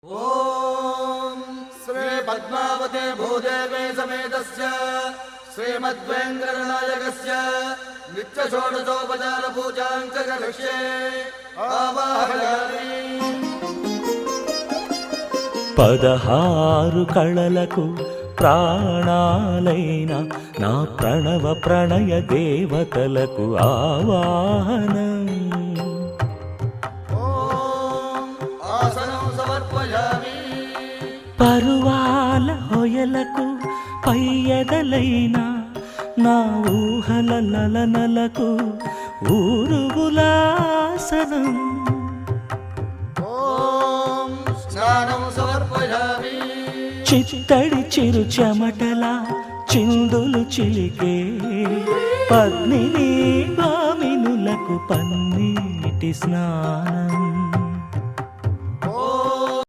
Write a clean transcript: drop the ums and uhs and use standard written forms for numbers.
ఓం శ్రీ పద్మావతే భూదేవే సమేతస్య శ్రీమద్వేంకటనాయకస్య నిత్య షోడశోపచార పూజాం కరిష్యే ఆవాహయామి. 16 కళలకు ప్రాణాలైన నా ప్రణవ ప్రణయ దేవతలకు ఆవాహనం. ఓం ఆసనం సమర్పయామి. పరువాల హొయలకు పయ్యదలైన నా ఊహల లలనలకు ఊరుగులాసనం. ఓం స్నానం సమర్పయామి. చిత్తడి చిరు చెమటల చిందులు చిలికే పద్మిని భామినులకు పన్నీటి స్నానం.